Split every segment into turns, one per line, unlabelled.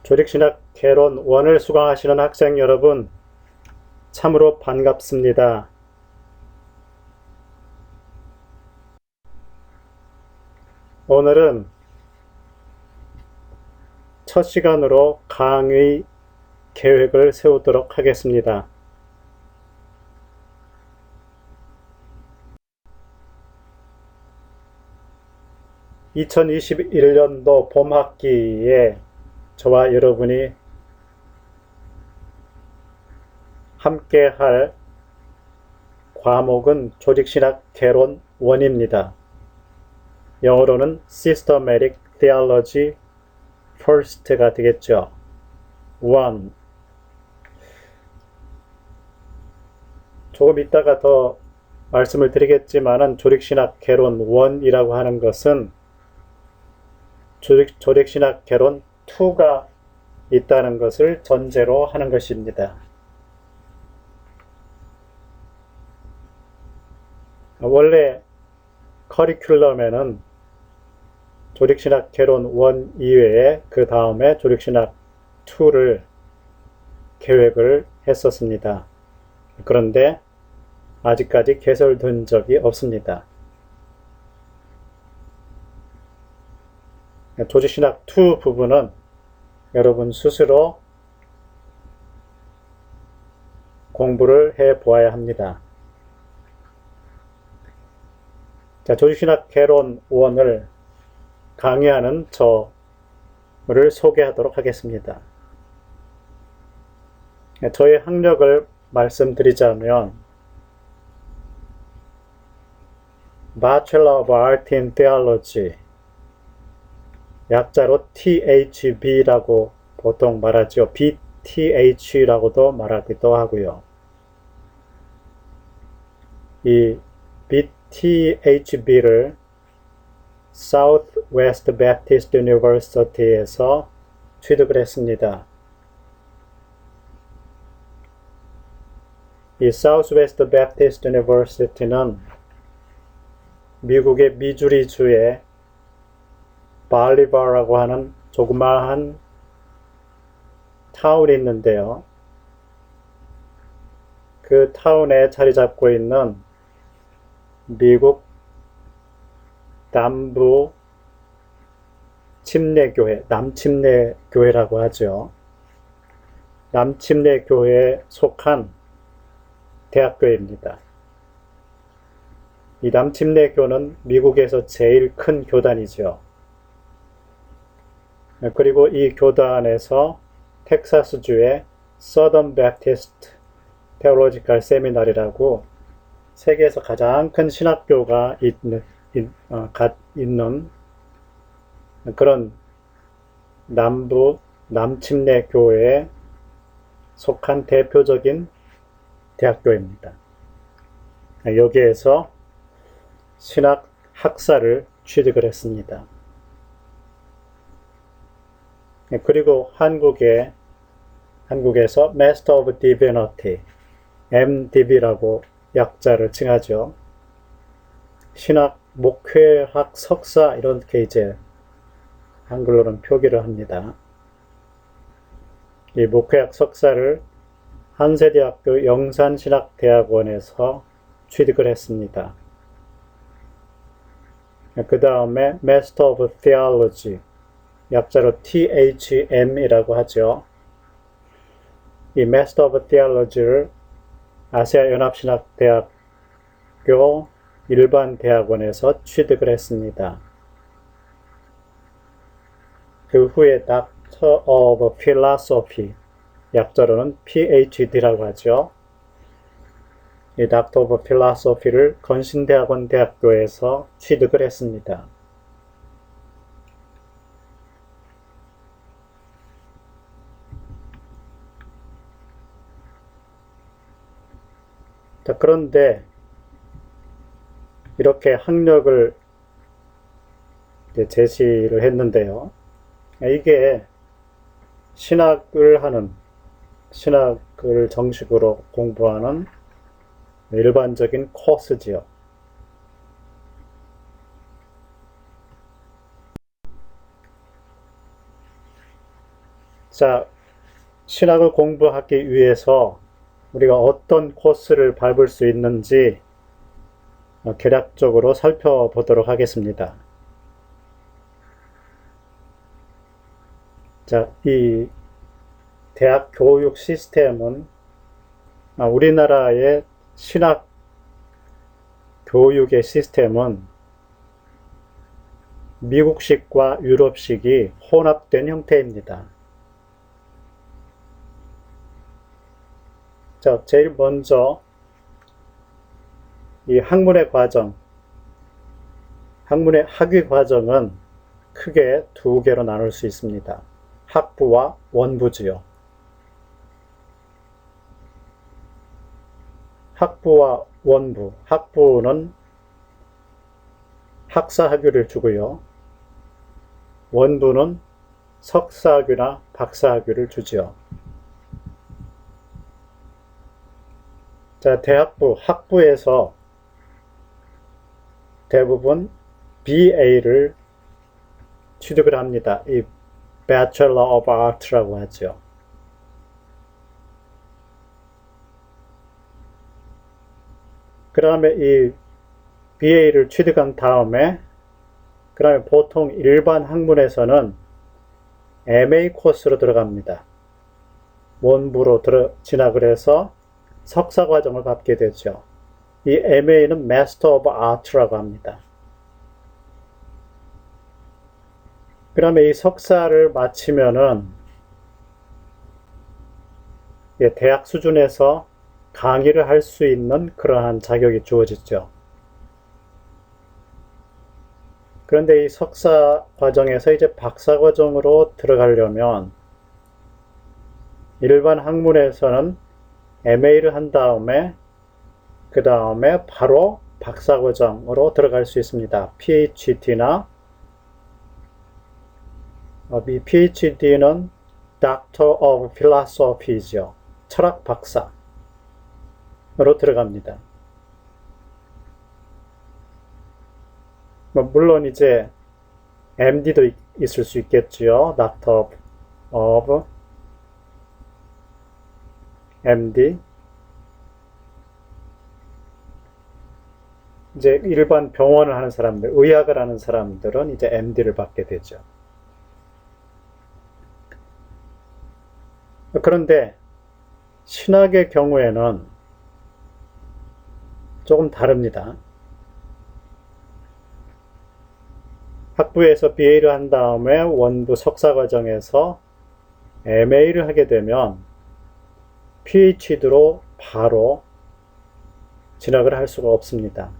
조직신학 개론 1을 수강하시는 학생 여러분, 참으로 반갑습니다. 오늘은 첫 시간으로 강의 계획을 세우도록 하겠습니다. (2021년도) 봄학기에 저와 여러분이 함께 할 과목은 조직신학 개론 1입니다. 영어로는 Systematic Theology First가 되겠죠. 1. 조금 이따가 더 말씀을 드리겠지만은 조직신학 개론 1이라고 하는 것은 조직신학 개론 2가 있다는 것을 전제로 하는 것입니다. 원래 커리큘럼에는 조직신학 개론 1 이외에 그 다음에 조직신학 2를 계획을 했었습니다. 그런데 아직까지 개설된 적이 없습니다. 조직신학 2 부분은 여러분 스스로 공부를 해 보아야 합니다. 자, 조직신학 개론 1을 강의하는 저를 소개하도록 하겠습니다. 저의 학력을 말씀드리자면 Bachelor of Art in Theology, 약자로 THB라고 보통 말하죠. BTH라고도 말하기도 하고요. 이 BTHB를 Southwest Baptist University에서 취득을 했습니다. 이 Southwest Baptist University는 미국의 미주리주의 발리바라고 하는 조그마한 타운이 있는데요. 그 타운에 자리 잡고 있는 미국 남부 침례교회, 남침례교회라고 하죠. 남침례교회에 속한 대학교입니다. 이 남침례교는 미국에서 제일 큰 교단이죠. 그리고 이 교단에서 텍사스주의 Southern Baptist Theological Seminary라고 세계에서 가장 큰 신학교가 있는 그런 남부 남침례 교회에 속한 대표적인 대학교입니다. 여기에서 신학 학사를 취득을 했습니다. 그리고 한국에서 Master of Divinity, MDB라고 약자를 칭하죠. 신학 목회학 석사 이렇게 이제 한글로는 표기를 합니다. 이 목회학 석사를 한세대학교 영산신학대학원에서 취득을 했습니다. 그 다음에 Master of Theology, 약자로 THM이라고 하죠. 이 Master of Theology를 아시아 연합신학대학교 일반대학원에서 취득을 했습니다. 그 후에 Doctor of Philosophy, 약자로는 PhD라고 하죠. 이 Doctor of Philosophy를 건신대학원 대학교에서 취득을 했습니다. 자, 그런데 이렇게 학력을 제시를 했는데요. 이게 신학을 정식으로 공부하는 일반적인 코스지요. 자, 신학을 공부하기 위해서 우리가 어떤 코스를 밟을 수 있는지 개략적으로 살펴보도록 하겠습니다. 자, 이 대학 교육 시스템은 우리나라의 신학 교육의 시스템은 미국식과 유럽식이 혼합된 형태입니다. 자, 제일 먼저 이 학문의 과정, 학문의 학위 과정은 크게 두 개로 나눌 수 있습니다. 학부와 원부지요. 학부와 원부, 학부는 학사학위를 주고요. 원부는 석사학위나 박사학위를 주지요. 자, 대학부, 학부에서 대부분 BA를 취득을 합니다. 이 Bachelor of Art라고 하죠. 그 다음에 이 BA를 취득한 다음에 그 다음에 보통 일반 학문에서는 MA 코스로 들어갑니다. 원부로 진학을 해서 석사 과정을 받게 되죠. 이 MA는 Master of Art라고 합니다. 그 다음에 이 석사를 마치면은 대학 수준에서 강의를 할 수 있는 그러한 자격이 주어지죠. 그런데 이 석사 과정에서 이제 박사 과정으로 들어가려면 일반 학문에서는 MA를 한 다음에 그 다음에 바로 박사 과정으로 들어갈 수 있습니다. PhD나 이 PhD는 Doctor of Philosophy죠. 철학 박사로 들어갑니다. 물론 이제 MD도 있을 수 있겠지요. Doctor of MD. 이제 일반 병원을 하는 사람들, 의학을 하는 사람들은 이제 MD를 받게 되죠. 그런데 신학의 경우에는 조금 다릅니다. 학부에서 BA를 한 다음에 원부 석사 과정에서 MA를 하게 되면 PhD로 바로 진학을 할 수가 없습니다.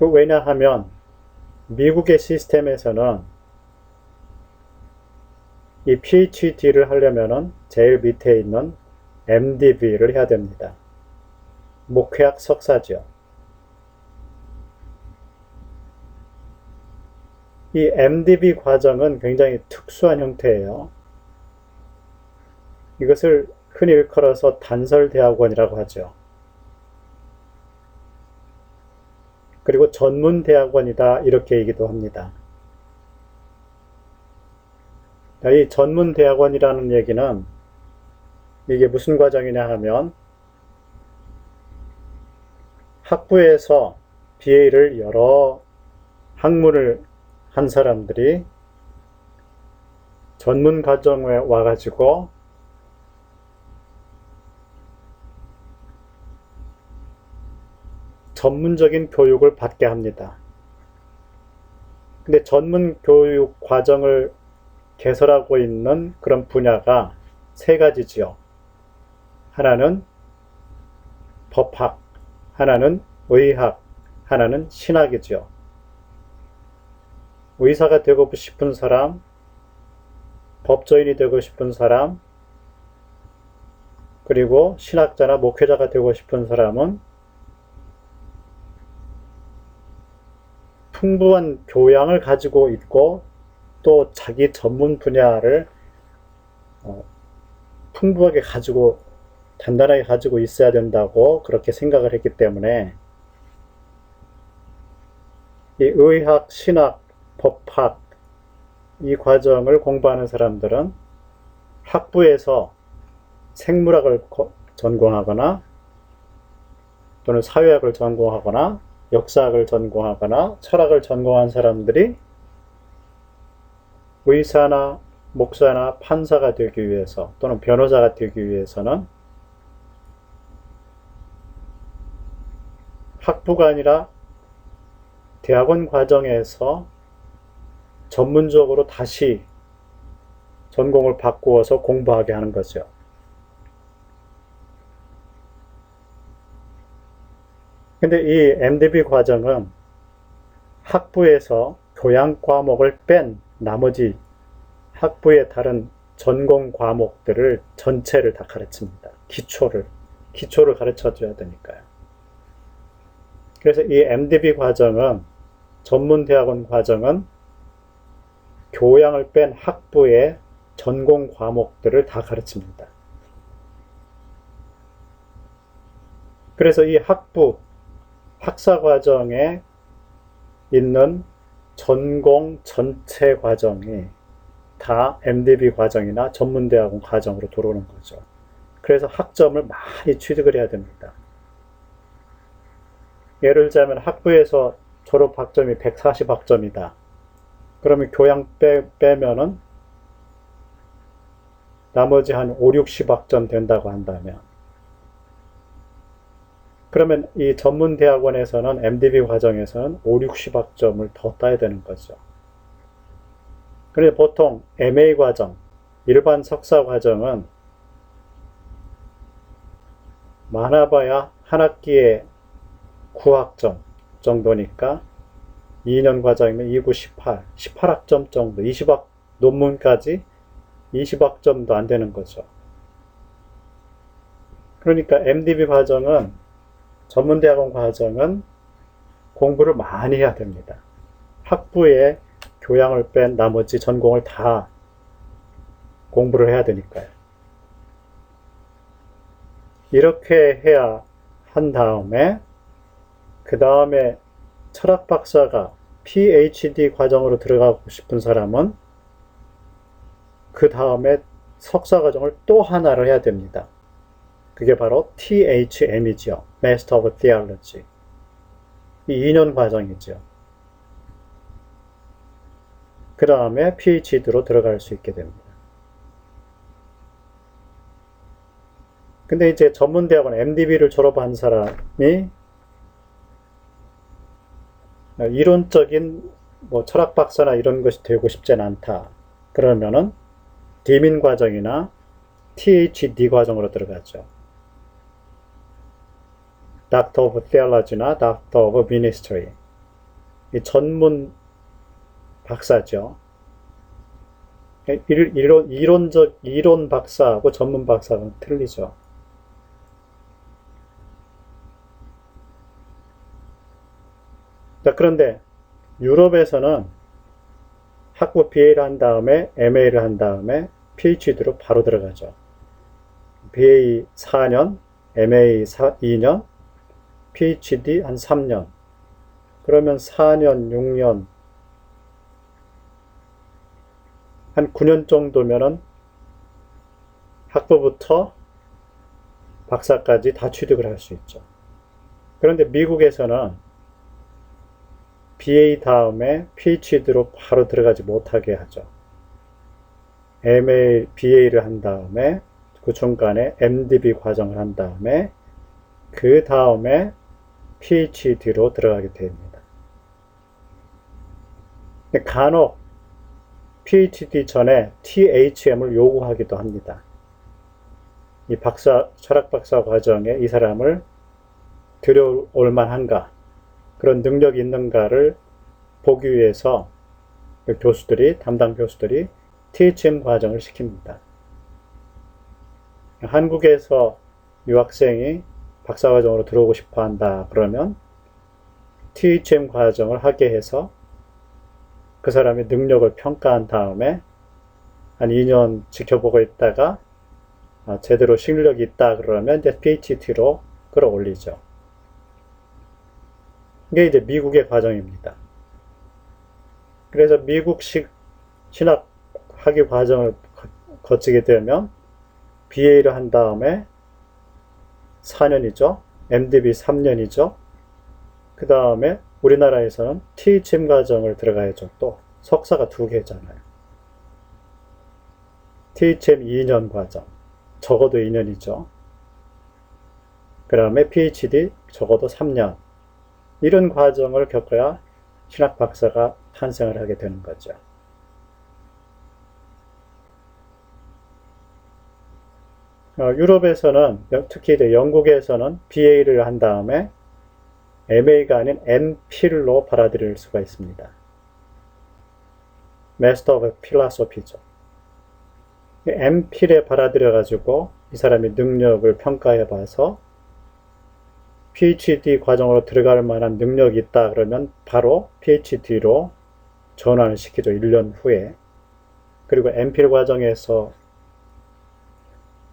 왜냐하면 미국의 시스템에서는 이 PhD를 하려면은 제일 밑에 있는 MDB를 해야 됩니다. 목회학 석사죠. 이 MDB 과정은 굉장히 특수한 형태예요. 이것을 흔히 일컬어서 단설대학원이라고 하죠. 그리고 전문대학원이다 이렇게 얘기도 합니다. 이 전문대학원이라는 얘기는 이게 무슨 과정이냐 하면 학부에서 BA를 여러 학문을 한 사람들이 전문 과정에 와가지고 전문적인 교육을 받게 합니다. 근데 전문 교육 과정을 개설하고 있는 그런 분야가 세 가지지요. 하나는 법학, 하나는 의학, 하나는 신학이죠. 의사가 되고 싶은 사람, 법조인이 되고 싶은 사람, 그리고 신학자나 목회자가 되고 싶은 사람은 풍부한 교양을 가지고 있고 또 자기 전문 분야를 풍부하게 가지고 단단하게 가지고 있어야 된다고 그렇게 생각을 했기 때문에 이 의학, 신학, 법학 이 과정을 공부하는 사람들은 학부에서 생물학을 전공하거나 또는 사회학을 전공하거나 역사학을 전공하거나 철학을 전공한 사람들이 의사나 목사나 판사가 되기 위해서 또는 변호사가 되기 위해서는 학부가 아니라 대학원 과정에서 전문적으로 다시 전공을 바꾸어서 공부하게 하는 거죠. 근데 이 MDB 과정은 학부에서 교양 과목을 뺀 나머지 학부의 다른 전공 과목들을 전체를 다 가르칩니다. 기초를 가르쳐 줘야 되니까요. 그래서 이 MDB 과정은 전문대학원 과정은 교양을 뺀 학부의 전공 과목들을 다 가르칩니다. 그래서 이 학부 학사 과정에 있는 전공 전체 과정이 다 MDB 과정이나 전문대학원 과정으로 들어오는 거죠. 그래서 학점을 많이 취득을 해야 됩니다. 예를 들자면 학부에서 졸업 학점이 140학점이다. 그러면 교양 빼면은 나머지 한 5, 60학점 된다고 한다면, 그러면 이 전문대학원에서는 MDB 과정에서는 5, 60학점을 더 따야 되는 거죠. 그런데 보통 MA 과정, 일반 석사 과정은 많아봐야 한 학기에 9학점 정도니까 2년 과정이면 2, 9, 18학점 정도, 논문까지 20학점도 안 되는 거죠. 그러니까 MDB 과정은, 전문대학원 과정은 공부를 많이 해야 됩니다. 학부에 교양을 뺀 나머지 전공을 다 공부를 해야 되니까요. 이렇게 해야 한 다음에, 그 다음에 철학 박사가 PhD 과정으로 들어가고 싶은 사람은 그 다음에 석사 과정을 또 하나를 해야 됩니다. 그게 바로 THM이죠. Master of Theology. 이 2년 과정이죠. 그 다음에 PhD로 들어갈 수 있게 됩니다. 근데 이제 전문대학원 MDB를 졸업한 사람이 이론적인 철학 박사나 이런 것이 되고 싶진 않다. 그러면은 디민 과정이나 THD 과정으로 들어가죠. Doctor of Theology나 Doctor of Ministry. 이 전문 박사죠. 이론 박사하고 전문 박사는 틀리죠. 자, 그런데 유럽에서는 학부 BA를 한 다음에 MA를 한 다음에 PhD로 바로 들어가죠. BA 4년, MA 2년, PhD 한 3년. 그러면 4년, 6년, 한 9년 정도면은 학부부터 박사까지 다 취득을 할 수 있죠. 그런데 미국에서는 BA 다음에 PhD로 바로 들어가지 못하게 하죠. MA, BA를 한 다음에 그 중간에 MDB 과정을 한 다음에 그 다음에 PhD로 들어가게 됩니다. 간혹 PhD 전에 THM을 요구하기도 합니다. 이 철학 박사 과정에 이 사람을 들여올 만한가, 그런 능력이 있는가를 보기 위해서 담당 교수들이 THM 과정을 시킵니다. 한국에서 유학생이 박사과정으로 들어오고 싶어 한다 그러면 THM 과정을 하게 해서 그 사람의 능력을 평가한 다음에 한 2년 지켜보고 있다가 제대로 실력이 있다 그러면 이제 PhD로 끌어올리죠. 이게 이제 미국의 과정입니다. 그래서 미국식 신학 학위 과정을 거치게 되면 BA를 한 다음에 4년이죠. MDB 3년이죠. 그 다음에 우리나라에서는 THM 과정을 들어가야죠. 또 석사가 2개잖아요. THM 2년 과정, 적어도 2년이죠. 그 다음에 PhD 적어도 3년. 이런 과정을 겪어야 신학 박사가 탄생을 하게 되는 거죠. 유럽에서는, 특히 이제 영국에서는 BA를 한 다음에 MA가 아닌 MPhil로 받아들일 수가 있습니다. Master of Philosophy죠. MPhil에 받아들여가지고 이 사람의 능력을 평가해봐서 PhD 과정으로 들어갈 만한 능력이 있다 그러면 바로 PhD로 전환을 시키죠. 1년 후에. 그리고 MPhil 과정에서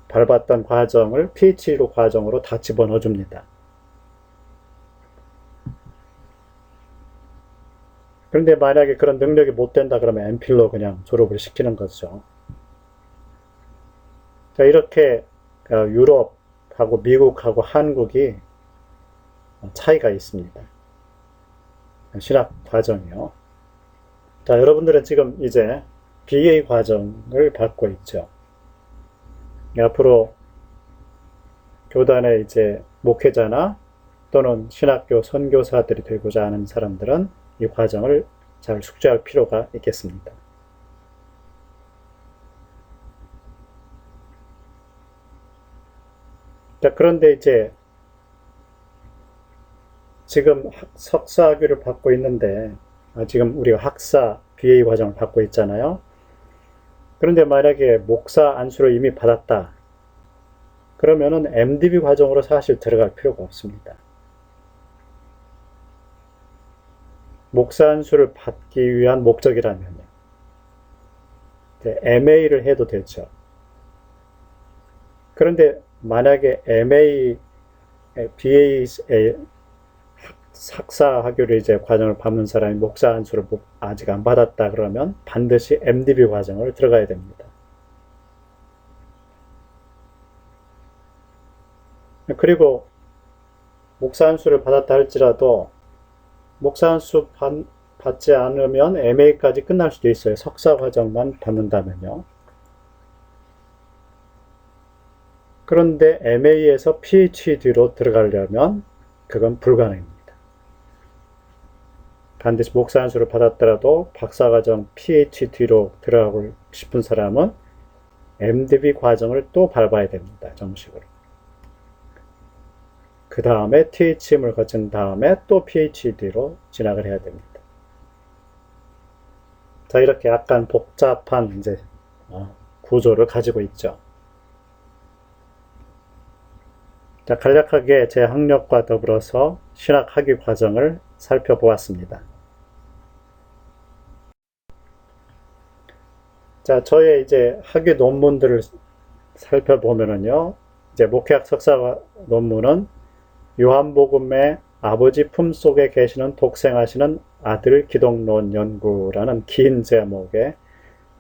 밟았던 과정을 PhD 과정으로 다 집어넣어 줍니다. 그런데 만약에 그런 능력이 못 된다 그러면 MPhil로 그냥 졸업을 시키는 거죠. 자, 이렇게 유럽하고 미국하고 한국이 차이가 있습니다. 신학 과정이요. 자, 여러분들은 지금 이제 BA 과정을 받고 있죠. 앞으로 교단의 이제 목회자나 또는 신학교 선교사들이 되고자 하는 사람들은 이 과정을 잘 숙지할 필요가 있겠습니다. 자, 그런데 이제 지금 석사학위를 받고 있는데, 지금 우리가 학사 BA 과정을 받고 있잖아요. 그런데 만약에 목사 안수를 이미 받았다. 그러면은 MDB 과정으로 사실 들어갈 필요가 없습니다. 목사 안수를 받기 위한 목적이라면요. MA를 해도 되죠. 그런데 만약에 MA, BA, 학사 학위를 이제 과정을 밟는 사람이 목사 안수를 아직 안 받았다 그러면 반드시 MDB 과정을 들어가야 됩니다. 그리고 목사 안수를 받았다 할지라도 목사 안수 받지 않으면 MA까지 끝날 수도 있어요. 석사 과정만 받는다면요. 그런데 MA에서 PhD로 들어가려면 그건 불가능입니다. 반드시 목사 안수를 받았더라도 박사과정 PhD로 들어가고 싶은 사람은 MDB 과정을 또 밟아야 됩니다. 정식으로. 그 다음에 THM을 거친 다음에 또 PhD로 진학을 해야 됩니다. 자, 이렇게 약간 복잡한 이제 구조를 가지고 있죠. 자, 간략하게 제 학력과 더불어서 신학 학위 과정을 살펴보았습니다. 자, 저의 이제 학위 논문들을 살펴보면은요, 이제 목회학 석사 논문은 요한복음의 아버지 품속에 계시는 독생하시는 아들 기독론 연구라는 긴 제목의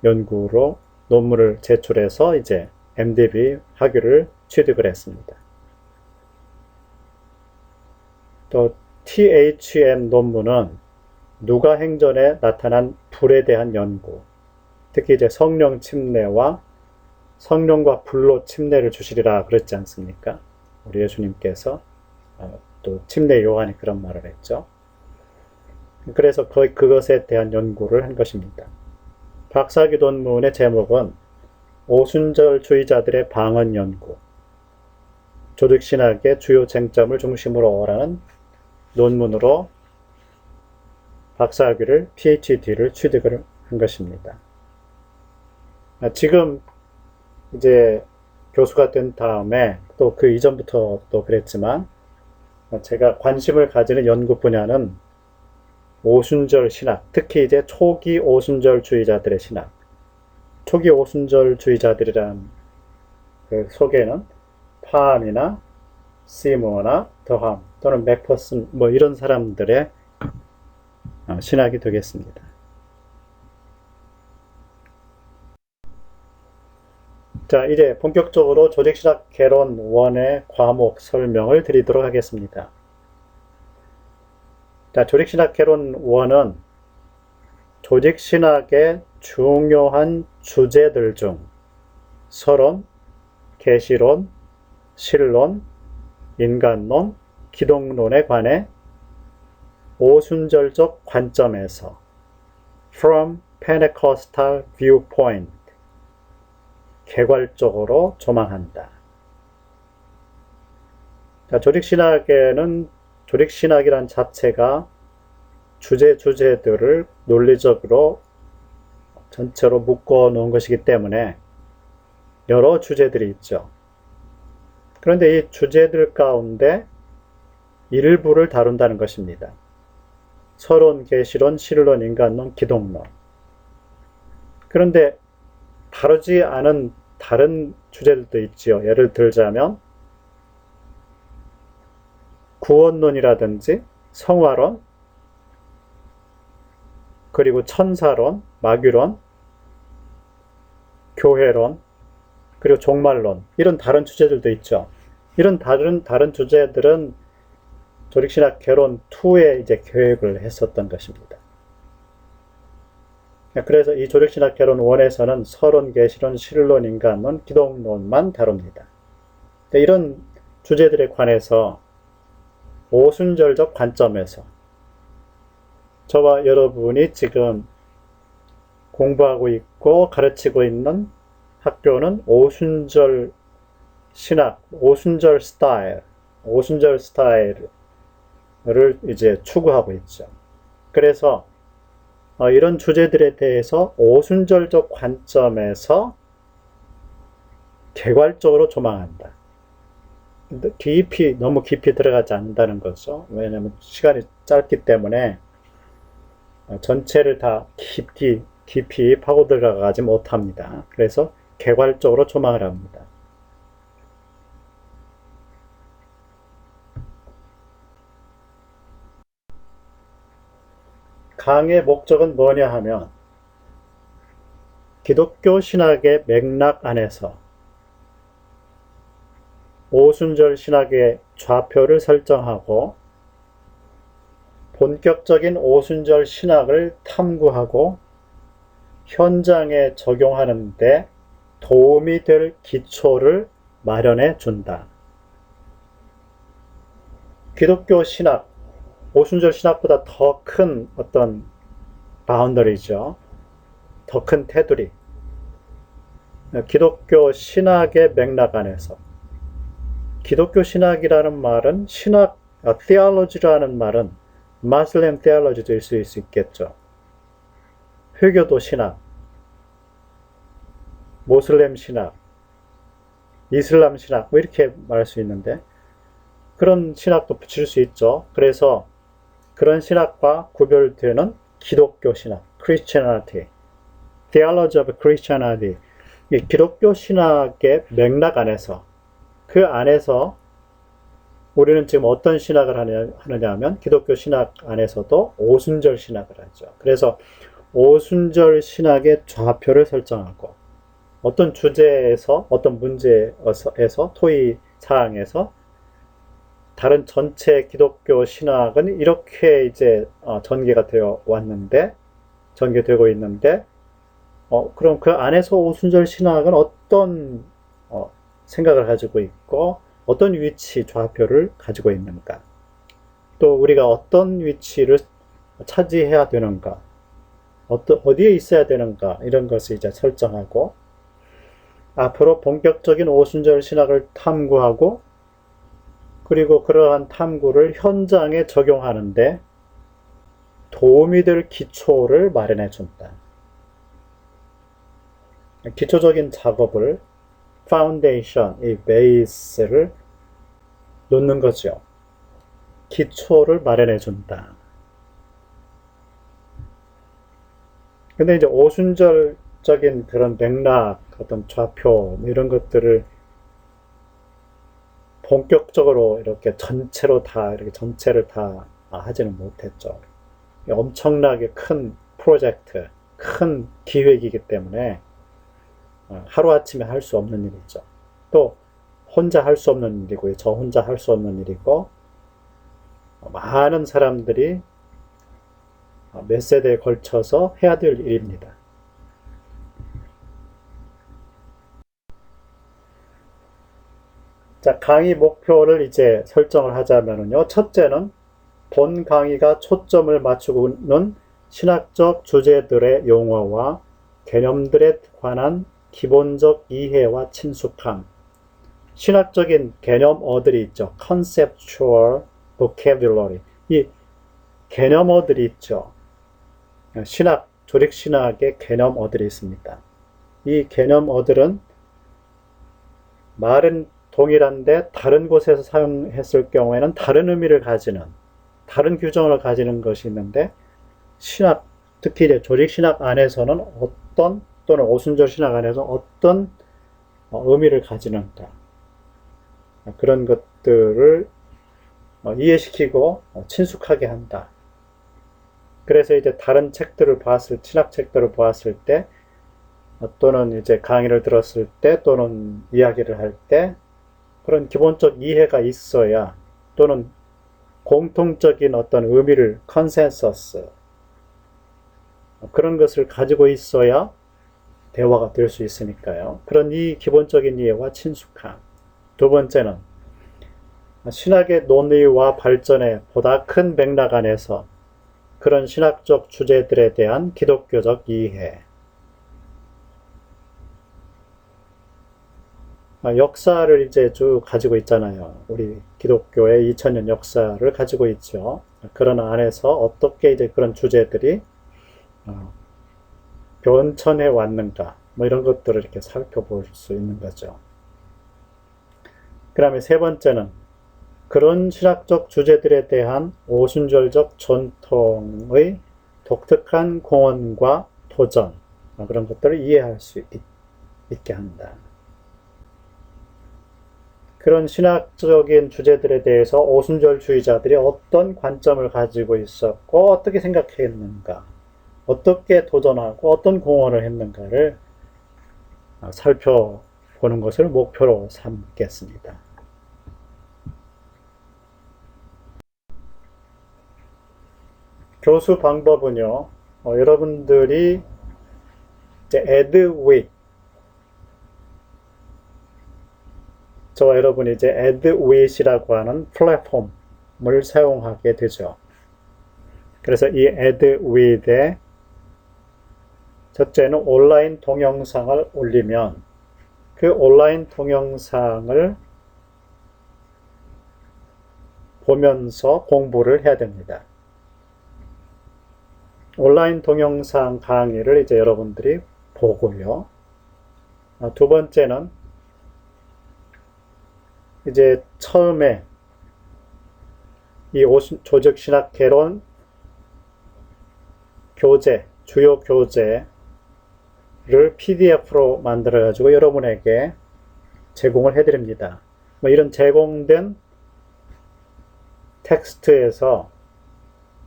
연구로 논문을 제출해서 이제 MDB 학위를 취득을 했습니다. 또 THM 논문은 누가행전에 나타난 불에 대한 연구, 특히 이제 성령 침례와 성령과 불로 침례를 주시리라 그랬지 않습니까? 우리 예수님께서 또 침례 요한이 그런 말을 했죠. 그래서 그것에 대한 연구를 한 것입니다. 박사학위 논문의 제목은 오순절주의자들의 방언 연구, 조직신학의 주요 쟁점을 중심으로 라는 논문으로 박사학위를 PhD를 취득을 한 것입니다. 지금 이제 교수가 된 다음에 또 그 이전부터 또 그랬지만 제가 관심을 가지는 연구 분야는 오순절 신학, 특히 이제 초기 오순절주의자들의 신학. 초기 오순절주의자들이란 그 속에는 파함이나 시모나 더함 또는 맥퍼슨 뭐 이런 사람들의 신학이 되겠습니다. 자, 이제 본격적으로 조직신학 개론 1의 과목 설명을 드리도록 하겠습니다. 자, 조직신학 개론 1은 조직신학의 중요한 주제들 중 서론, 계시론, 실론, 인간론, 기독론에 관해 오순절적 관점에서 From Pentecostal Viewpoint 개괄적으로 조망한다. 자, 조직신학에는 조직신학이란 자체가 주제들을 논리적으로 전체로 묶어 놓은 것이기 때문에 여러 주제들이 있죠. 그런데 이 주제들 가운데 일부를 다룬다는 것입니다. 서론, 계시론, 실론, 인간론, 기독론. 그런데 다루지 않은 다른 주제들도 있지요. 예를 들자면 구원론이라든지 성화론, 그리고 천사론, 마귀론, 교회론, 그리고 종말론, 이런 다른 주제들도 있죠. 이런 다른 주제들은 조직신학 개론 2에 이제 계획을 했었던 것입니다. 그래서 이 조직신학 개론 1에서는 서론, 계시론, 실론, 인간론, 기독론만 다룹니다. 이런 주제들에 관해서 오순절적 관점에서 저와 여러분이 지금 공부하고 있고 가르치고 있는 학교는 오순절 신학, 오순절 스타일을 이제 추구하고 있죠. 그래서 이런 주제들에 대해서 오순절적 관점에서 개괄적으로 조망한다. 너무 깊이 들어가지 않는다는 거죠. 왜냐하면 시간이 짧기 때문에 전체를 다 깊이 파고 들어가지 못합니다. 그래서 개괄적으로 조망을 합니다. 강의 목적은 뭐냐 하면 기독교 신학의 맥락 안에서 오순절 신학의 좌표를 설정하고 본격적인 오순절 신학을 탐구하고 현장에 적용하는 데 도움이 될 기초를 마련해 준다. 기독교 신학, 오순절 신학보다 더 큰 어떤 바운더리죠. 더 큰 테두리. 기독교 신학의 맥락 안에서 기독교 신학이라는 말은 theology라는 말은 Muslim theology도 있을 수 있겠죠. 회교도 신학, 모슬렘 신학, 이슬람 신학 뭐 이렇게 말할 수 있는데 그런 신학도 붙일 수 있죠. 그래서 그런 신학과 구별되는 기독교 신학, Christianity, Theology of Christianity, 이 기독교 신학의 맥락 안에서 그 안에서 우리는 지금 어떤 신학을 하느냐 하면 기독교 신학 안에서도 오순절 신학을 하죠. 그래서 오순절 신학의 좌표를 설정하고 어떤 주제에서 어떤 문제에서 토의 사항에서 다른 전체 기독교 신학은 이렇게 이제 전개되고 있는데 그럼 그 안에서 오순절 신학은 어떤 생각을 가지고 있고 어떤 위치 좌표를 가지고 있는가, 또 우리가 어떤 위치를 차지해야 되는가, 어디에 있어야 되는가, 이런 것을 이제 설정하고 앞으로 본격적인 오순절 신학을 탐구하고 그리고 그러한 탐구를 현장에 적용하는데 도움이 될 기초를 마련해 준다. 기초적인 작업을 파운데이션, 이 베이스를 놓는 거죠. 기초를 마련해 준다. 근데 이제 오순절적인 그런 맥락, 어떤 좌표, 이런 것들을 본격적으로 이렇게 전체를 다 하지는 못했죠. 엄청나게 큰 프로젝트, 큰 기획이기 때문에 하루아침에 할 수 없는 일이죠. 또 혼자 할 수 없는 일이고요. 저 혼자 할 수 없는 일이고 많은 사람들이 몇 세대에 걸쳐서 해야 될 일입니다. 자, 강의 목표를 이제 설정을 하자면요. 첫째는 본 강의가 초점을 맞추고는 신학적 주제들의 용어와 개념들에 관한 기본적 이해와 친숙함. 신학적인 개념어들이 있죠. conceptual vocabulary. 이 개념어들이 있죠. 신학, 조직신학의 개념어들이 있습니다. 이 개념어들은 말은 동일한데 다른 곳에서 사용했을 경우에는 다른 의미를 가지는, 다른 규정을 가지는 것이 있는데 신학, 특히 이제 조직신학 안에서는 어떤, 또는 오순절 신학 안에서 어떤 의미를 가지는가, 그런 것들을 이해시키고 친숙하게 한다. 그래서 이제 다른 책들을 신학 책들을 보았을 때, 또는 이제 강의를 들었을 때, 또는 이야기를 할 때, 그런 기본적 이해가 있어야, 또는 공통적인 어떤 의미를, 컨센서스, 그런 것을 가지고 있어야 대화가 될 수 있으니까요. 그런 이 기본적인 이해와 친숙함. 두 번째는 신학의 논의와 발전의 보다 큰 맥락 안에서 그런 신학적 주제들에 대한 기독교적 이해. 역사를 이제 쭉 가지고 있잖아요. 우리 기독교의 2000년 역사를 가지고 있죠. 그런 안에서 어떻게 이제 그런 주제들이 변천해 왔는가, 뭐 이런 것들을 이렇게 살펴볼 수 있는 거죠. 그 다음에 세 번째는 그런 신학적 주제들에 대한 오순절적 전통의 독특한 공헌과 도전, 그런 것들을 이해할 수 있게 한다. 그런 신학적인 주제들에 대해서 오순절주의자들이 어떤 관점을 가지고 있었고 어떻게 생각했는가, 어떻게 도전하고 어떤 공헌을 했는가를 살펴보는 것을 목표로 삼겠습니다. 교수 방법은요, 여러분들이 이제 에드윗, 저와 여러분이 이제 에드윗이라고 하는 플랫폼을 사용하게 되죠. 그래서 이 에드윗에 첫째는 온라인 동영상을 올리면 그 온라인 동영상을 보면서 공부를 해야 됩니다. 온라인 동영상 강의를 이제 여러분들이 보고요. 두 번째는 이제 처음에 이 조직신학개론 교재, 주요 교재를 PDF로 만들어 가지고 여러분에게 제공을 해드립니다. 뭐 이런 제공된 텍스트에서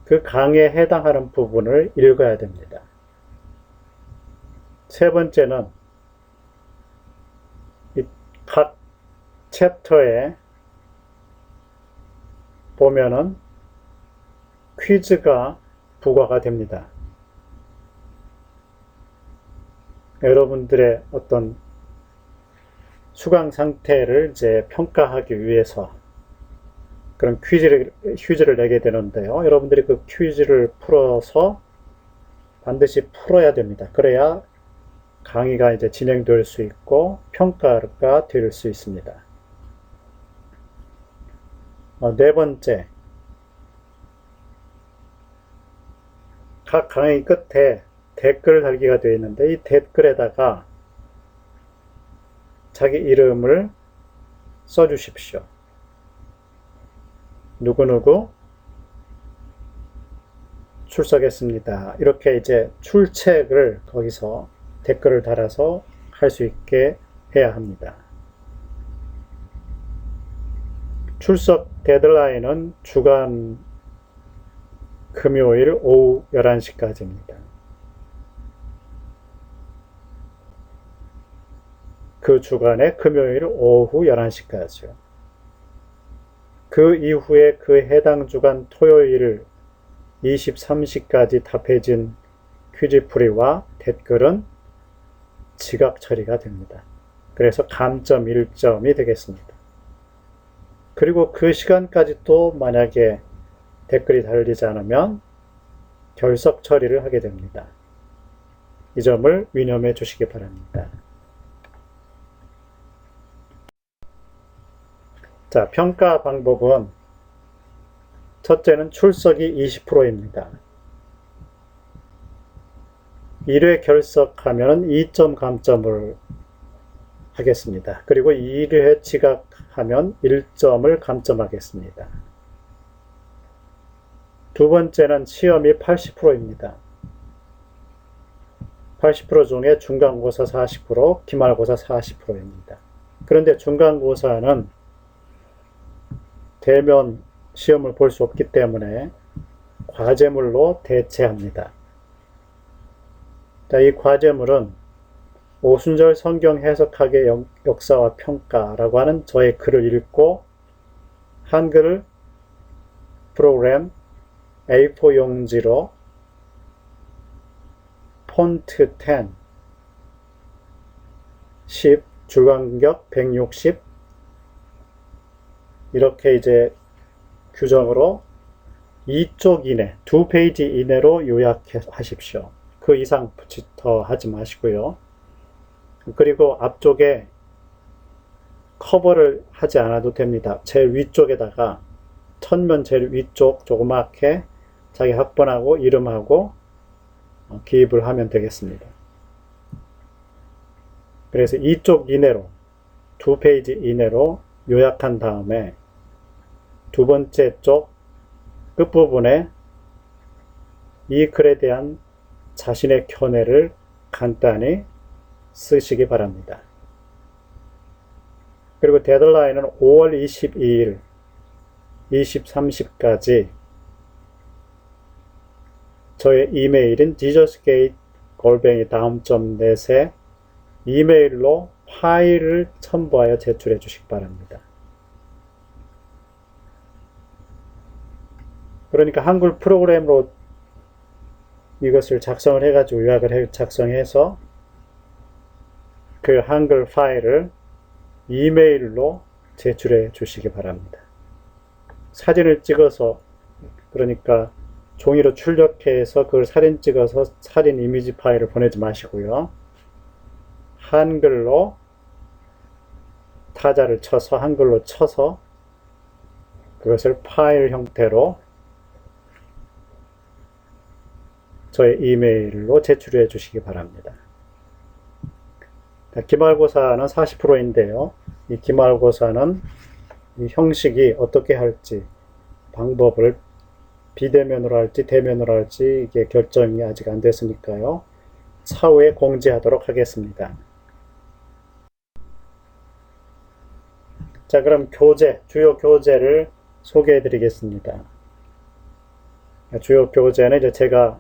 그 강의에 해당하는 부분을 읽어야 됩니다. 세 번째는 각 챕터에 보면은 퀴즈가 부과가 됩니다. 여러분들의 어떤 수강 상태를 이제 평가하기 위해서 그런 퀴즈를 내게 되는데요. 여러분들이 그 퀴즈를 풀어서 반드시 풀어야 됩니다. 그래야 강의가 이제 진행될 수 있고 평가가 될 수 있습니다. 네 번째, 각 강의 끝에 댓글 달기가 되어 있는데 이 댓글에다가 자기 이름을 써주십시오. 누구누구 출석했습니다. 이렇게 이제 출첵을 거기서 댓글을 달아서 할 수 있게 해야 합니다. 출석 데드라인은 주간 금요일 오후 11시까지입니다. 그 주간의 금요일 오후 11시까지요. 그 이후에 그 해당 주간 토요일 23시까지 답해진 퀴즈풀이와 댓글은 지각 처리가 됩니다. 그래서 감점 1점이 되겠습니다. 그리고 그 시간까지 또 만약에 댓글이 달리지 않으면 결석 처리를 하게 됩니다. 이 점을 유념해 주시기 바랍니다. 자, 평가 방법은 첫째는 출석이 20%입니다. 1회 결석하면 2점 감점을 하겠습니다. 그리고 1회 지각하면 1점을 감점하겠습니다. 두 번째는 시험이 80%입니다. 80% 중에 중간고사 40%, 기말고사 40%입니다. 그런데 중간고사는 대면 시험을 볼 수 없기 때문에 과제물로 대체합니다. 자, 이 과제물은 오순절 성경 해석학의 역사와 평가라고 하는 저의 글을 읽고 한글 프로그램 A4 용지로 폰트 10, 10, 줄간격 160 이렇게 이제 규정으로 2쪽 이내, 2페이지 이내로 요약하십시오. 그 이상 더 하지 마시고요. 그리고 앞쪽에 커버를 하지 않아도 됩니다. 제일 위쪽에다가 천면 제일 위쪽 조그맣게 자기 학번하고 이름하고 기입을 하면 되겠습니다. 그래서 이쪽 이내로 2페이지 이내로 요약한 다음에 두 번째 쪽 끝부분에 이 글에 대한 자신의 견해를 간단히 쓰시기 바랍니다. 그리고 데드라인은 5월 22일 2030까지 저의 이메일인 jesusgate@daum.net에 이메일로 파일을 첨부하여 제출해 주시기 바랍니다. 그러니까 한글 프로그램으로 이것을 작성을 해가지고 요약을 작성해서 그 한글 파일을 이메일로 제출해 주시기 바랍니다. 사진을 찍어서 그러니까 종이로 출력해서 그걸 사진 찍어서 사진 이미지 파일을 보내지 마시고요. 한글로 타자를 쳐서 한글로 쳐서 그것을 파일 형태로 저의 이메일로 제출해 주시기 바랍니다. 기말고사는 40%인데요. 이 기말고사는 이 형식이 어떻게 할지 방법을 비대면으로 할지 대면으로 할지 이게 결정이 아직 안 됐으니까요. 차후에 공지하도록 하겠습니다. 자, 그럼 주요 교재를 소개해 드리겠습니다. 주요 교재는 이제 제가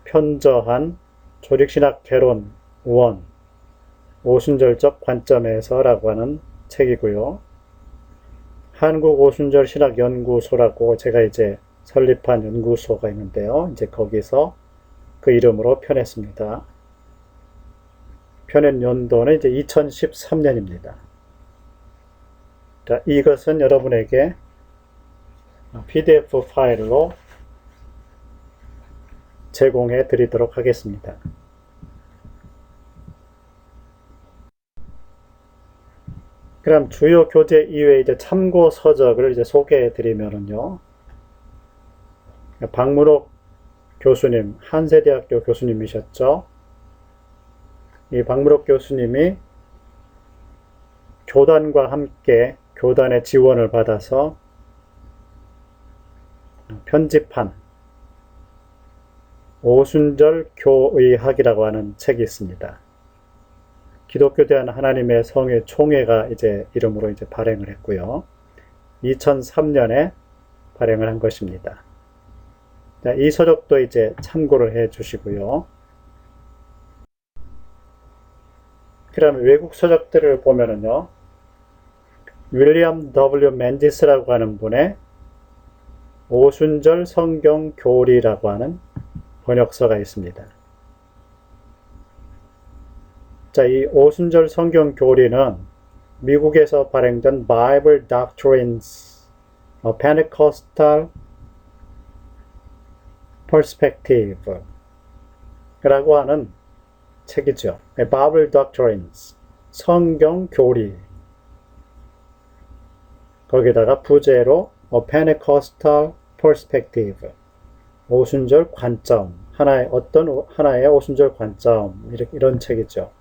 편저한 조직신학 개론 1 오순절적 관점에서 라고 하는 책이고요. 한국 오순절 신학 연구소라고 제가 이제 설립한 연구소가 있는데요. 이제 거기서 그 이름으로 펴냈습니다. 펴낸 연도는 이제 2013년입니다. 자, 이것은 여러분에게 PDF 파일로 제공해 드리도록 하겠습니다. 그럼 주요 교재 이외에 이제 참고 서적을 이제 소개해 드리면은요. 박문옥 교수님, 한세대학교 교수님이셨죠. 이 박문옥 교수님이 교단과 함께 교단의 지원을 받아서 편집한 오순절 교의학이라고 하는 책이 있습니다. 기독교 대한 하나님의 성의 총회가 이제 이름으로 이제 발행을 했고요. 2003년에 발행을 한 것입니다. 자, 이 서적도 이제 참고를 해 주시고요. 그다음에 외국 서적들을 보면은요, 윌리엄 W. 맨디스라고 하는 분의 오순절 성경 교리라고 하는 번역서가 있습니다. 자, 이 오순절 성경 교리는 미국에서 발행된 Bible Doctrines, Pentecostal Perspective 라고 하는 책이죠. Bible Doctrines, 성경 교리. 거기다가 부제로 Pentecostal Perspective, 오순절 관점, 하나의 오순절 관점, 이런 책이죠.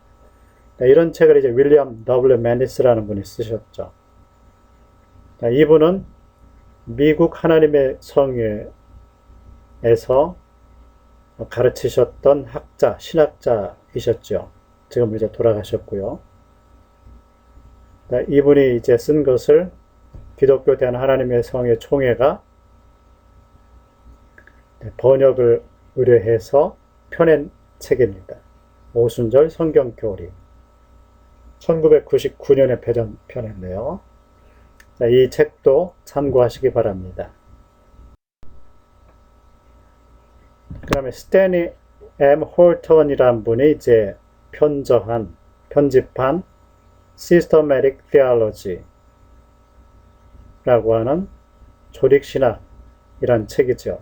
이런 책을 이제 윌리엄 W. 맨디스라는 분이 쓰셨죠. 이분은 미국 하나님의 성회에서 가르치셨던 학자, 신학자이셨죠. 지금 이제 돌아가셨고요. 이분이 이제 쓴 것을 기독교 대한 하나님의 성회 총회가 번역을 의뢰해서 펴낸 책입니다. 오순절 성경 교리. 1999년에 펴냈네요. 자, 이 책도 참고하시기 바랍니다. 그 다음에 스탠리 M. 홀턴이라는 분이 이제 편집한 Systematic Theology 라고 하는 조직신학이란 책이죠.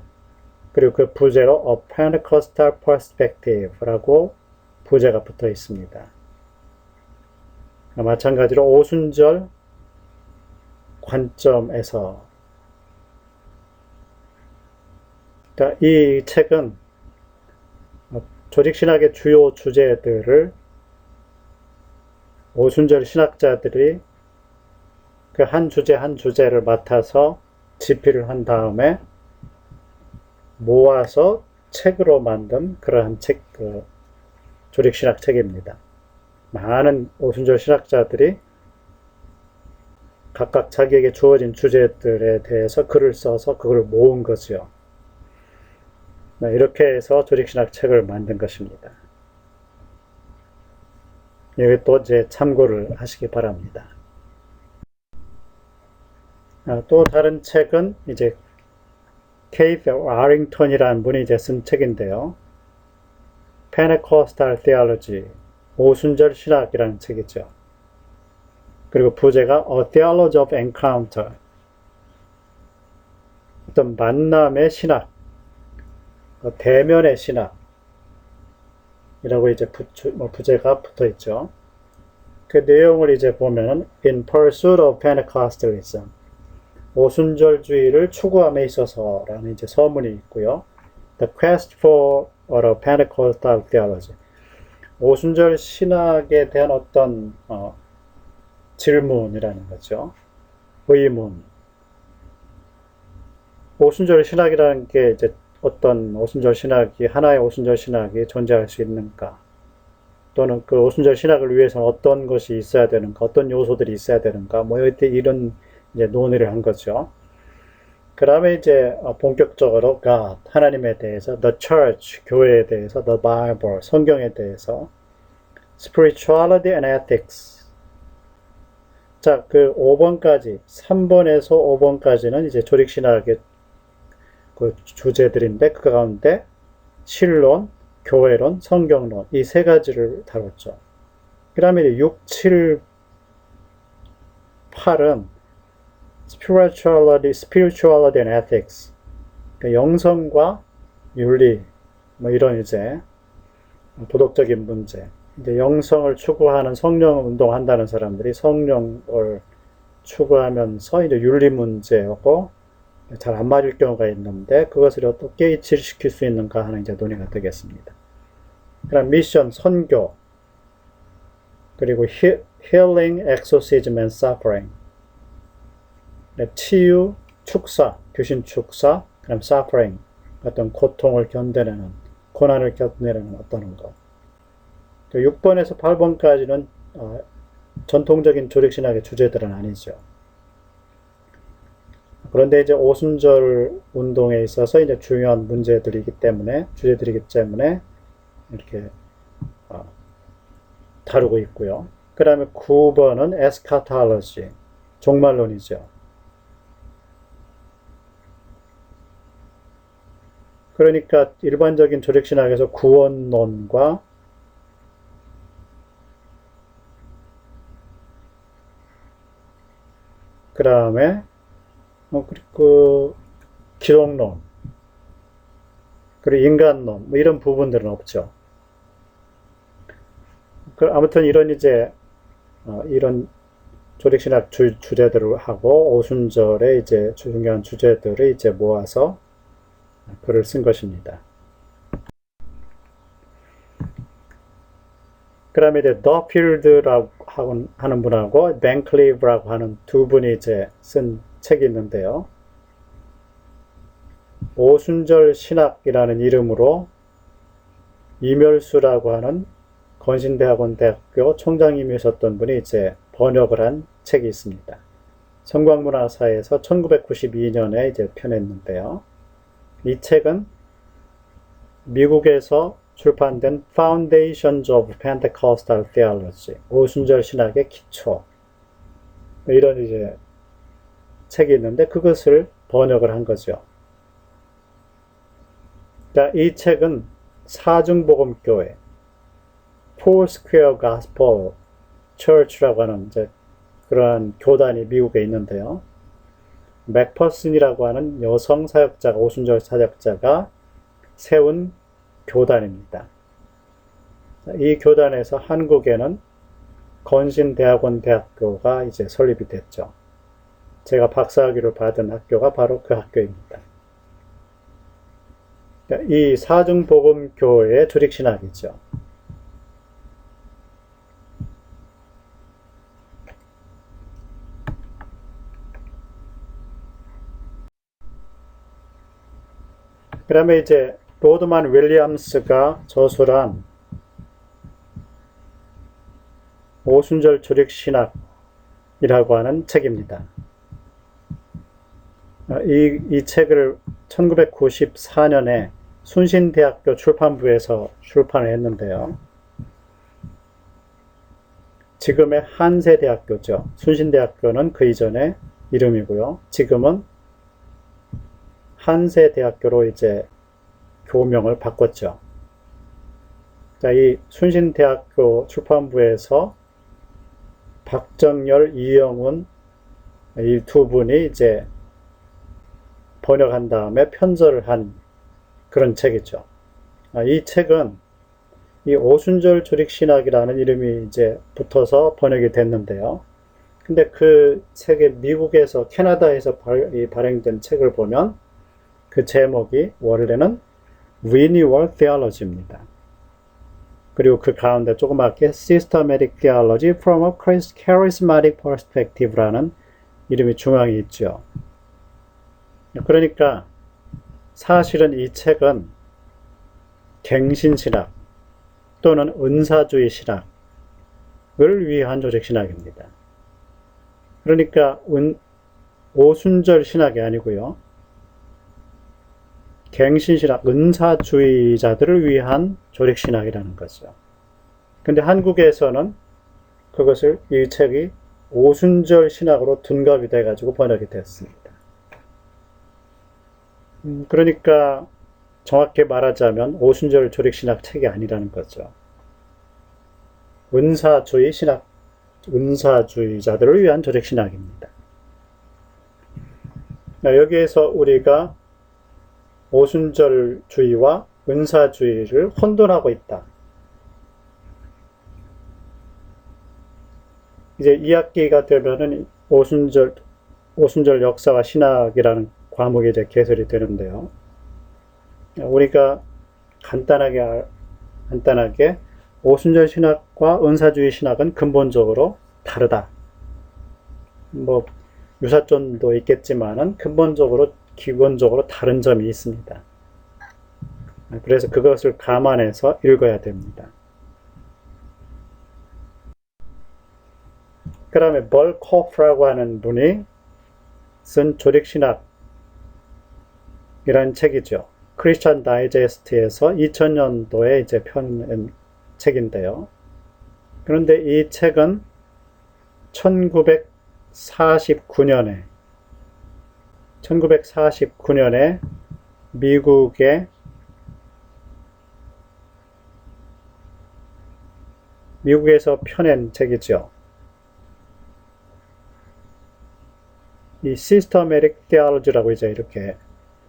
그리고 그 부제로 A Pentecostal Perspective 라고 부제가 붙어 있습니다. 마찬가지로 오순절 관점에서 이 책은 조직신학의 주요 주제들을 오순절 신학자들이 그 한 주제를 맡아서 집필을 한 다음에 모아서 책으로 만든 그러한 조직신학 책입니다. 많은 오순절 신학자들이 각각 자기에게 주어진 주제들에 대해서 글을 써서 그걸 모은 거죠. 이렇게 해서 조직신학 책을 만든 것입니다. 여기 또 이제 참고를 하시기 바랍니다. 또 다른 책은 이제 케이트 와링턴이라는 분이 이제 쓴 책인데요. Pentecostal Theology, 오순절 신학이라는 책이죠. 그리고 부제가 A Theology of Encounter, 어떤 만남의 신학, 대면의 신학이라고 이제 부제가 붙어 있죠. 그 내용을 이제 보면은 In Pursuit of Pentecostalism, 오순절주의를 추구함에 있어서라는 이제 서문이 있고요. The Quest for a Pentecostal Theology, 오순절 신학에 대한 어떤 질문이라는 거죠. 의문. 오순절 신학이라는 게 이제 어떤 하나의 오순절 신학이 존재할 수 있는가? 또는 그 오순절 신학을 위해서는 어떤 것이 있어야 되는가? 어떤 요소들이 있어야 되는가? 이런 이제 논의를 한 거죠. 그 다음에 이제 본격적으로 God, 하나님에 대해서, The Church, 교회에 대해서, The Bible, 성경에 대해서, Spirituality and Ethics. 자, 그 5번까지, 3번에서 5번까지는 이제 조직신학의 그 주제들인데, 그 가운데 신론, 교회론, 성경론, 이 세 가지를 다뤘죠. 그 다음에 6, 7, 8은 Spirituality and Ethics, 그러니까 영성과 윤리, 이런 이제 도덕적인 문제. 이제 영성을 추구하는 성령 운동한다는 사람들이 성령을 추구하면서 이제 윤리 문제하고 잘 안 맞을 경우가 있는데 그것을 어떻게 일치시킬 수 있는가 하는 이제 논의가 되겠습니다. 그럼 미션, 선교, 그리고 Healing, Exorcism and Suffering, 치유, 축사, 귀신 축사, 그다음 suffering, 어떤 고통을 견뎌내는, 고난을 견뎌내는 어떤 것. 6번에서 8번까지는 전통적인 조직신학의 주제들은 아니죠. 그런데 이제 오순절 운동에 있어서 이제 중요한 주제들이기 때문에 이렇게 다루고 있고요. 그 다음에 9번은 에스카톨로지, 종말론이죠. 그러니까 일반적인 조직신학에서 구원론과 그 다음에 그리고 기록론, 그리고 인간론, 뭐 이런 부분들은 없죠. 아무튼 이런 이제 이런 조직신학 주제들을 하고 오순절의 이제 중요한 주제들을 이제 모아서 글을 쓴 것입니다. 그 다음에 이제 더필드라고 하는 분하고 벤클리브라고 하는 두 분이 이제 쓴 책이 있는데요. 오순절 신학이라는 이름으로 이멸수라고 하는 건신대학원 대학교 총장님이셨던 분이 이제 번역을 한 책이 있습니다. 성광문화사에서 1992년에 이제 펴냈는데요. 이 책은 미국에서 출판된 Foundations of Pentecostal Theology, 오순절 신학의 기초, 이런 이제 책이 있는데 그것을 번역을 한 거죠. 자, 이 책은 사중복음교회, Foursquare Gospel Church라고 하는 이제 그러한 교단이 미국에 있는데요. 맥퍼슨이라고 하는 여성 사역자가, 오순절 사역자가 세운 교단입니다. 이 교단에서 한국에는 건신대학원 대학교가 이제 설립이 됐죠. 제가 박사학위를 받은 학교가 바로 그 학교입니다. 이 사중복음교회의 조직신학이죠. 그 다음에 이제 로드만 윌리엄스가 저술한 오순절 조직신학이라고 하는 책입니다. 이 책을 1994년에 순신대학교 출판부에서 출판을 했는데요. 지금의 한세대학교죠. 순신대학교는 그 이전의 이름이고요. 지금은 한세대학교로 이제 교명을 바꿨죠. 자, 이 순신대학교 출판부에서 박정열, 이영훈 이 두 분이 이제 번역한 다음에 편절을 한 그런 책이죠. 이 책은 이 오순절 조직신학이라는 이름이 이제 붙어서 번역이 됐는데요. 근데 그 책이 미국에서, 캐나다에서 발행된 책을 보면 그 제목이 원래는 Renewal Theology입니다. 그리고 그 가운데 조그맣게 Systematic Theology from a Charismatic Perspective라는 이름이 중앙에 있죠. 그러니까 사실은 이 책은 갱신신학 또는 은사주의 신학을 위한 조직신학입니다. 그러니까 오순절 신학이 아니고요. 갱신신학, 은사주의자들을 위한 조직신학이라는 거죠. 근데 한국에서는 그것을, 이 책이 오순절 신학으로 둔갑이 돼가지고 번역이 됐습니다. 그러니까 정확히 말하자면 오순절 조직신학 책이 아니라는 거죠. 은사주의 신학, 은사주의자들을 위한 조직신학입니다. 여기에서 우리가 오순절주의와 은사주의를 혼돈하고 있다. 이제 2학기가 되면은 오순절 역사와 신학이라는 과목이 이제 개설이 되는데요. 우리가 간단하게 오순절 신학과 은사주의 신학은 근본적으로 다르다. 뭐 유사점도 있겠지만은 기본적으로 다른 점이 있습니다. 그래서 그것을 감안해서 읽어야 됩니다. 그 다음에 벌코프라고 하는 분이 쓴 조직신학이라는 책이죠. 크리스천 다이제스트에서 2000년도에 이제 펴낸 책인데요. 그런데 이 책은 1949년에 미국에서 펴낸 책이죠. 이 Systematic Theology라고 이렇게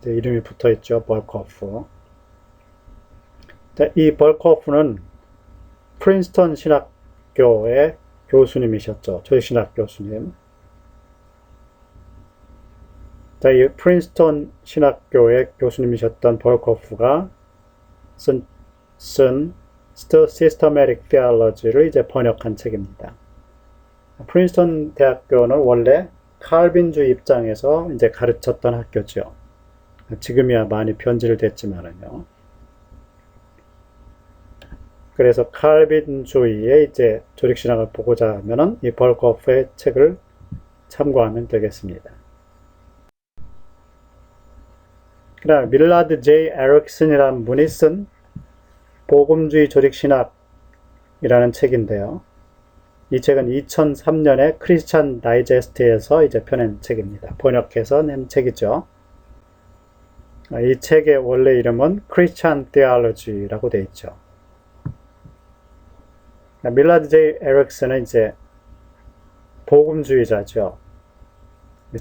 이름이 붙어 있죠. 벌코프. 이 벌코프는 프린스턴 신학교의 교수님이셨죠. 조직신학 교수님. 이 프린스턴 신학교의 교수님이셨던 벌코프가 쓴 Systematic Theology를 번역한 책입니다. 프린스턴 대학교는 원래 칼빈주의 입장에서 가르쳤던 학교죠. 지금이야 많이 변질됐지만은요. 그래서 칼빈주의의 조직신학을 보고자 하면은 이 벌코프의 책을 참고하면 되겠습니다. 그 다음에 밀라드 J. 에릭슨이라는 분이 쓴 복음주의 조직신학이라는 책인데요. 이 책은 2003년에 크리스찬 다이제스트에서 펴낸 책입니다. 번역해서 낸 책이죠. 이 책의 원래 이름은 Christian Theology라고 되어 있죠. 밀라드 J. 에릭슨은 복음주의자죠.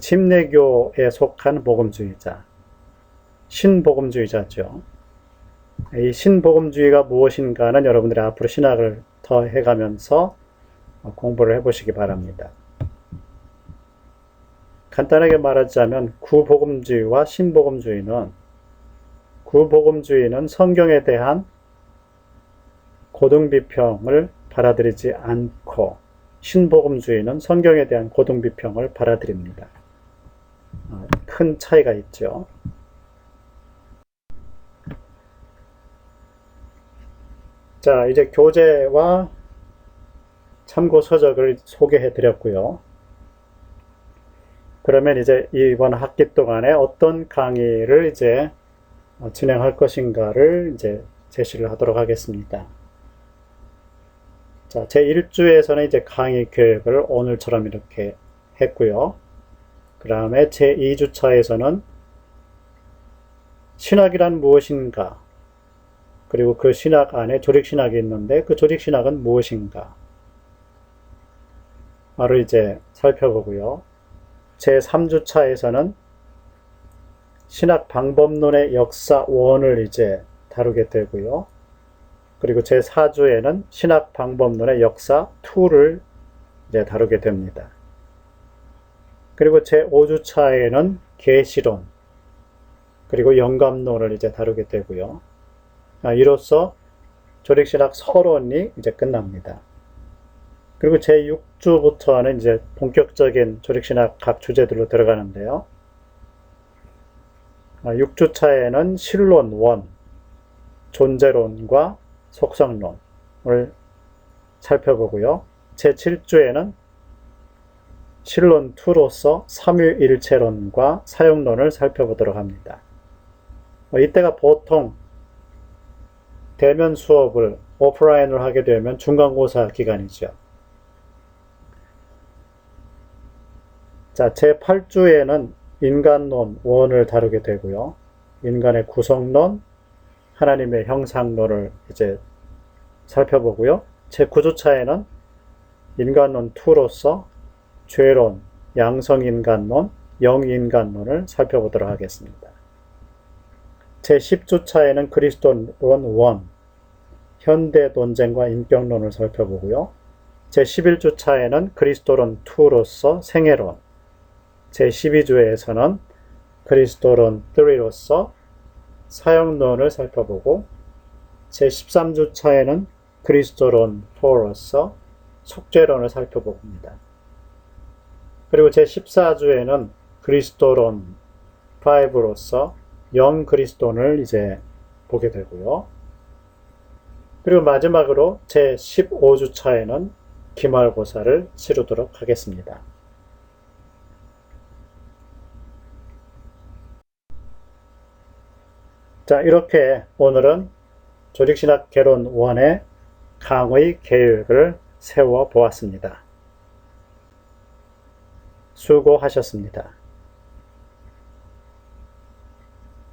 침례교에 속한 복음주의자, 신복음주의자죠. 이 신복음주의가 무엇인가는 여러분들이 앞으로 신학을 더 해가면서 공부를 해보시기 바랍니다. 간단하게 말하자면 구복음주의와 신복음주의는, 구복음주의는 성경에 대한 고등비평을 받아들이지 않고 신복음주의는 성경에 대한 고등비평을 받아들입니다. 큰 차이가 있죠. 자, 이제 교재와 참고 서적을 소개해 드렸고요. 그러면 이번 학기 동안에 어떤 강의를 진행할 것인가를 제시를 하도록 하겠습니다. 자, 제1주에서는 강의 계획을 오늘처럼 이렇게 했고요. 그 다음에 제2주차에서는 신학이란 무엇인가, 그리고 그 신학 안에 조직신학이 있는데 그 조직신학은 무엇인가 를 살펴보고요. 제3주차에서는 신학 방법론의 역사 1을 다루게 되고요. 그리고 제4주에는 신학 방법론의 역사 2를 다루게 됩니다. 그리고 제5주차에는 계시론, 그리고 영감론을 다루게 되고요. 이로써 조직신학 서론이 끝납니다. 그리고 제6주부터는 본격적인 조직신학 각 주제들로 들어가는데요. 6주차에는 신론 1, 존재론과 속성론을 살펴보고요. 제7주에는 신론 2로서 삼위일체론과 사용론을 살펴보도록 합니다. 이때가 보통 대면 수업을 오프라인으로 하게 되면 중간고사 기간이죠. 자, 제8주에는 인간론 1을 다루게 되고요. 인간의 구성론, 하나님의 형상론을 살펴보고요. 제9주차에는 인간론 2로서 죄론, 양성인간론, 영인간론을 살펴보도록 하겠습니다. 제10주차에는 그리스도론 1, 현대 논쟁과 인격론을 살펴보고요. 제11주차에는 그리스도론 2로서 생애론, 제12주에서는 그리스도론 3로서 사형론을 살펴보고, 제13주차에는 그리스도론 4로서 속죄론을 살펴봅니다. 그리고 제14주에는 그리스도론 5로서 영 그리스도론을 보게 되고요. 그리고 마지막으로 제15주차에는 기말고사를 치르도록 하겠습니다. 자, 이렇게 오늘은 조직신학 개론 1의 강의 계획을 세워 보았습니다. 수고하셨습니다.